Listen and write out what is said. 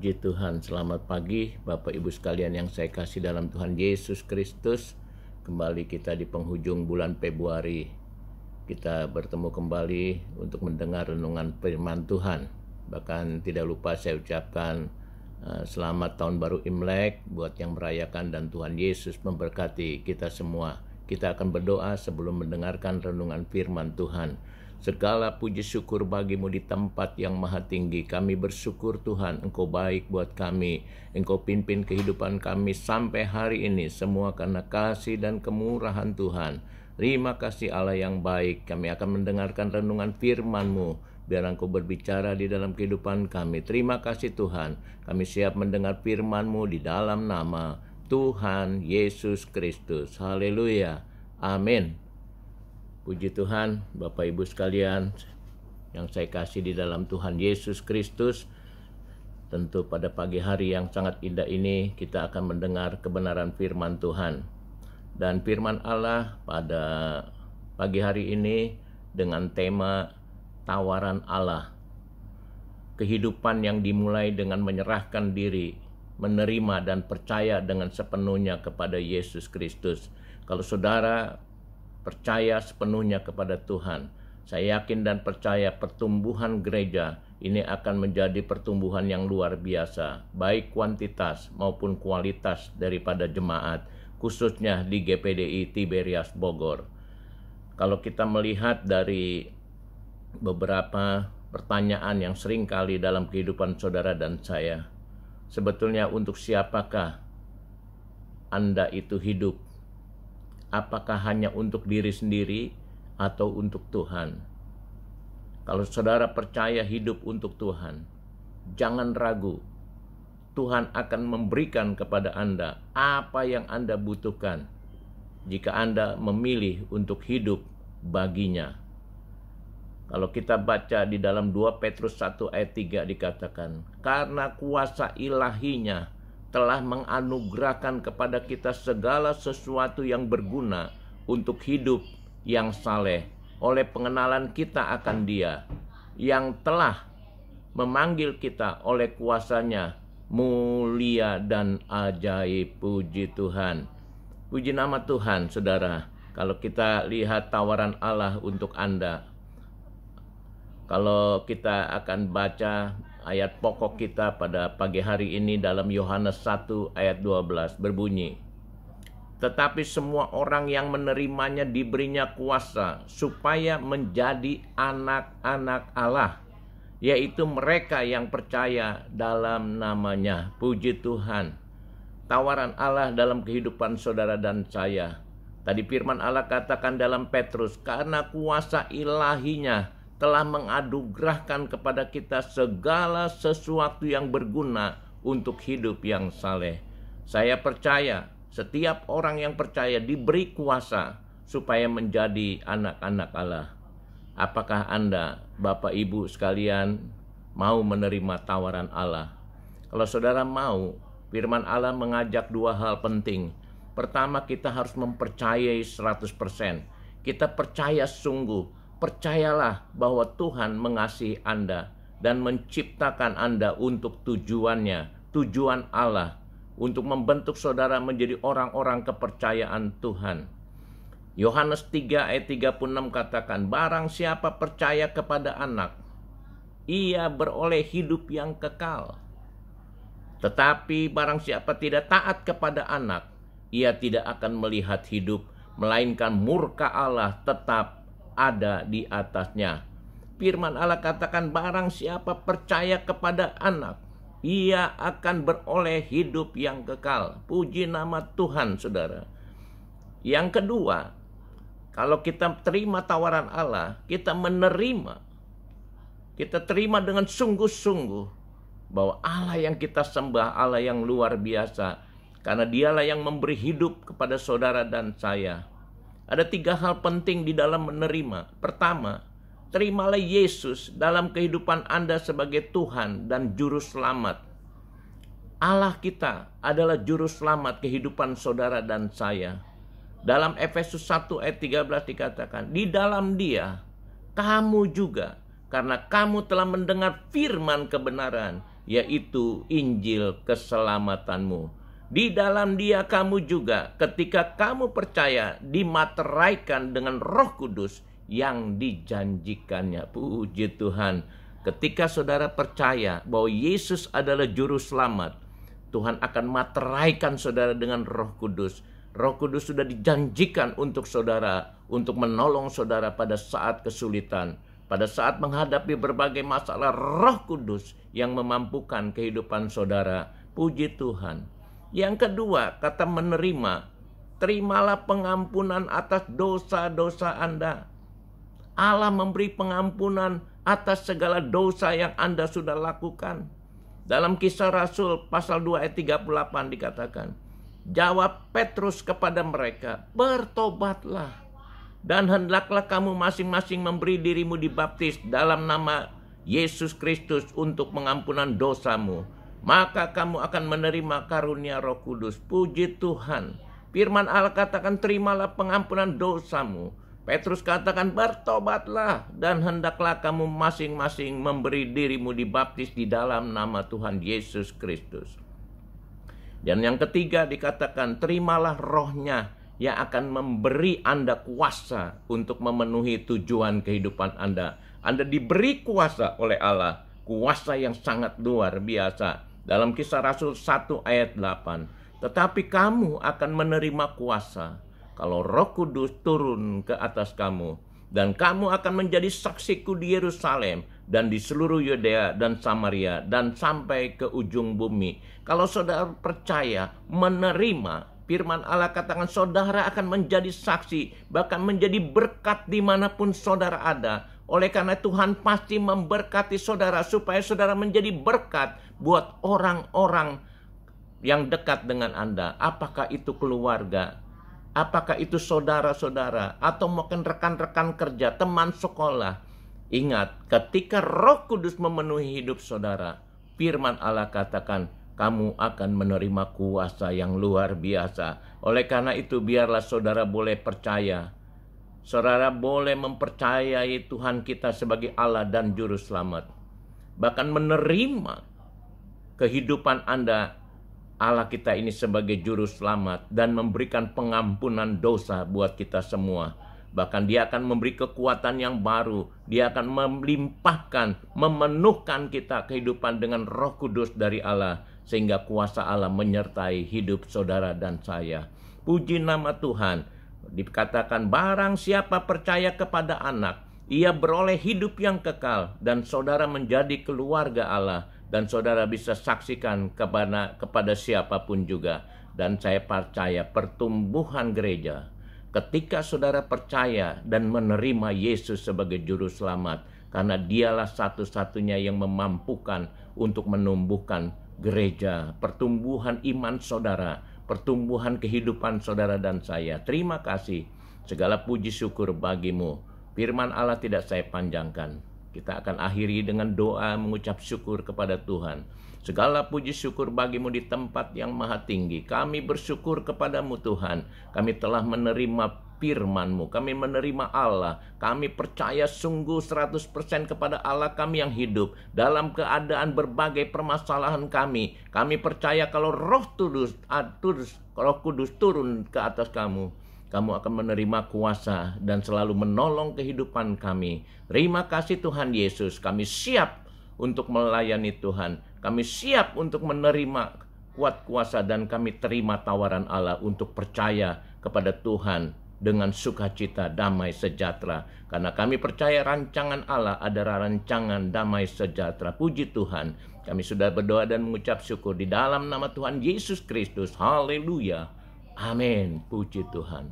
Puji Tuhan, selamat pagi Bapak Ibu sekalian yang saya kasih dalam Tuhan Yesus Kristus. Kembali kita di penghujung bulan Februari. Kita bertemu kembali untuk mendengar renungan firman Tuhan. Bahkan tidak lupa saya ucapkan selamat tahun baru Imlek buat yang merayakan, dan Tuhan Yesus memberkati kita semua. Kita akan berdoa sebelum mendengarkan renungan firman Tuhan. Segala puji syukur bagimu di tempat yang maha tinggi. Kami bersyukur Tuhan, Engkau baik buat kami. Engkau pimpin kehidupan kami sampai hari ini. Semua karena kasih dan kemurahan Tuhan. Terima kasih Allah yang baik. Kami akan mendengarkan renungan firman-Mu. Biar Engkau berbicara di dalam kehidupan kami. Terima kasih Tuhan. Kami siap mendengar firman-Mu di dalam nama Tuhan Yesus Kristus. Haleluya. Amin. Puji Tuhan, Bapak Ibu sekalian yang saya kasih di dalam Tuhan Yesus Kristus. Tentu pada pagi hari yang sangat indah ini kita akan mendengar kebenaran firman Tuhan. Dan firman Allah pada pagi hari ini dengan tema tawaran Allah. Kehidupan yang dimulai dengan menyerahkan diri, menerima dan percaya dengan sepenuhnya kepada Yesus Kristus. Kalau saudara percaya sepenuhnya kepada Tuhan, saya yakin dan percaya pertumbuhan gereja ini akan menjadi pertumbuhan yang luar biasa, baik kuantitas maupun kualitas daripada jemaat, khususnya di GPDI Tiberias Bogor. Kalau kita melihat dari beberapa pertanyaan yang sering kali dalam kehidupan saudara dan saya, sebetulnya untuk siapakah Anda itu hidup? Apakah hanya untuk diri sendiri atau untuk Tuhan? Kalau saudara percaya hidup untuk Tuhan, jangan ragu. Tuhan akan memberikan kepada Anda apa yang Anda butuhkan jika Anda memilih untuk hidup baginya. Kalau kita baca di dalam 2 Petrus 1 ayat 3 dikatakan, karena kuasa ilahinya telah menganugerahkan kepada kita segala sesuatu yang berguna untuk hidup yang saleh oleh pengenalan kita akan Dia yang telah memanggil kita oleh kuasanya mulia dan ajaib. Puji Tuhan. Puji nama Tuhan, saudara. Kalau kita lihat tawaran Allah untuk Anda, kalau kita akan baca ayat pokok kita pada pagi hari ini dalam Yohanes 1 ayat 12 berbunyi, tetapi semua orang yang menerimanya diberinya kuasa supaya menjadi anak-anak Allah, yaitu mereka yang percaya dalam namanya. Puji Tuhan. Tawaran Allah dalam kehidupan saudara dan saya. Tadi firman Allah katakan dalam Petrus, karena kuasa ilahinya telah menganugerahkan kepada kita segala sesuatu yang berguna untuk hidup yang saleh. Saya percaya setiap orang yang percaya diberi kuasa supaya menjadi anak-anak Allah. Apakah Anda, Bapak Ibu sekalian, mau menerima tawaran Allah? Kalau saudara mau, firman Allah mengajak dua hal penting. Pertama, kita harus mempercayai 100%. Kita percaya sungguh. Percayalah bahwa Tuhan mengasihi Anda dan menciptakan Anda untuk tujuannya, tujuan Allah, untuk membentuk saudara menjadi orang-orang kepercayaan Tuhan. Yohanes 3 ayat 36 katakan, barang siapa percaya kepada anak, ia beroleh hidup yang kekal. Tetapi barang siapa tidak taat kepada anak, ia tidak akan melihat hidup, melainkan murka Allah tetap ada di atasnya. Firman Allah katakan, barang siapa percaya kepada anak, ia akan beroleh hidup yang kekal. Puji nama Tuhan, saudara. Yang kedua, kalau kita terima tawaran Allah, kita menerima, kita terima dengan sungguh-sungguh bahwa Allah yang kita sembah, Allah yang luar biasa, karena Dialah yang memberi hidup kepada saudara dan saya. Ada 3 hal penting di dalam menerima. Pertama, terimalah Yesus dalam kehidupan Anda sebagai Tuhan dan Juru Selamat. Allah kita adalah Juru Selamat kehidupan saudara dan saya. Dalam Efesus 1 ayat 13 dikatakan, di dalam Dia, kamu juga, karena kamu telah mendengar firman kebenaran yaitu Injil keselamatanmu. Di dalam Dia kamu juga ketika kamu percaya dimateraikan dengan Roh Kudus yang dijanjikannya. Puji Tuhan. Ketika saudara percaya bahwa Yesus adalah juru selamat, Tuhan akan materaikan saudara dengan Roh Kudus. Roh Kudus sudah dijanjikan untuk saudara, untuk menolong saudara pada saat kesulitan, pada saat menghadapi berbagai masalah. Roh Kudus yang memampukan kehidupan saudara. Puji Tuhan. Yang kedua, kata menerima. Terimalah pengampunan atas dosa-dosa Anda. Allah memberi pengampunan atas segala dosa yang Anda sudah lakukan. Dalam Kisah Rasul pasal 2 ayat 38 dikatakan, jawab Petrus kepada mereka, bertobatlah dan hendaklah kamu masing-masing memberi dirimu dibaptis dalam nama Yesus Kristus untuk pengampunan dosamu. Maka kamu akan menerima karunia Roh Kudus. Puji Tuhan. Firman Allah katakan terimalah pengampunan dosamu. Petrus katakan bertobatlah dan hendaklah kamu masing-masing memberi dirimu dibaptis di dalam nama Tuhan Yesus Kristus. Dan yang ketiga dikatakan terimalah Roh-Nya yang akan memberi Anda kuasa untuk memenuhi tujuan kehidupan Anda. Anda diberi kuasa oleh Allah, kuasa yang sangat luar biasa. Dalam Kisah Rasul 1 ayat 8. Tetapi kamu akan menerima kuasa kalau Roh Kudus turun ke atas kamu. Dan kamu akan menjadi saksiku di Yerusalem dan di seluruh Yudea dan Samaria dan sampai ke ujung bumi. Kalau saudara percaya, menerima, firman Allah katakan saudara akan menjadi saksi, bahkan menjadi berkat dimanapun saudara ada. Oleh karena Tuhan pasti memberkati saudara supaya saudara menjadi berkat buat orang-orang yang dekat dengan Anda. Apakah itu keluarga, apakah itu saudara-saudara, atau mungkin rekan-rekan kerja, teman sekolah. Ingat, ketika Roh Kudus memenuhi hidup saudara, firman Allah katakan kamu akan menerima kuasa yang luar biasa. Oleh karena itu biarlah saudara boleh percaya. Saudara boleh mempercayai Tuhan kita sebagai Allah dan Juru Selamat. Bahkan menerima kehidupan Anda, Allah kita ini sebagai Juru Selamat, dan memberikan pengampunan dosa buat kita semua. Bahkan Dia akan memberi kekuatan yang baru. Dia akan melimpahkan, memenuhkan kita kehidupan dengan Roh Kudus dari Allah. Sehingga kuasa Allah menyertai hidup saudara dan saya. Puji nama Tuhan. Dikatakan barang siapa percaya kepada anak, ia beroleh hidup yang kekal, dan saudara menjadi keluarga Allah, dan saudara bisa saksikan kepada siapapun juga. Dan saya percaya pertumbuhan gereja ketika saudara percaya dan menerima Yesus sebagai Juru Selamat, karena Dialah satu-satunya yang memampukan untuk menumbuhkan gereja, pertumbuhan iman saudara, pertumbuhan kehidupan saudara dan saya. Terima kasih, segala puji syukur bagimu. Firman Allah tidak saya panjangkan. Kita akan akhiri dengan doa mengucap syukur kepada Tuhan. Segala puji syukur bagimu di tempat yang maha tinggi. Kami bersyukur kepadamu Tuhan. Kami telah menerima firman-Mu. Kami menerima Allah. Kami percaya sungguh 100% kepada Allah kami yang hidup. Dalam keadaan berbagai permasalahan kami. Kami percaya kalau Roh Kudus turun ke atas kamu, kamu akan menerima kuasa dan selalu menolong kehidupan kami. Terima kasih Tuhan Yesus. Kami siap untuk melayani Tuhan. Kami siap untuk menerima kuat kuasa, dan kami terima tawaran Allah untuk percaya kepada Tuhan dengan sukacita, damai, sejahtera. Karena kami percaya rancangan Allah adalah rancangan damai sejahtera. Puji Tuhan. Kami sudah berdoa dan mengucap syukur di dalam nama Tuhan Yesus Kristus. Haleluya. Amin. Puji Tuhan.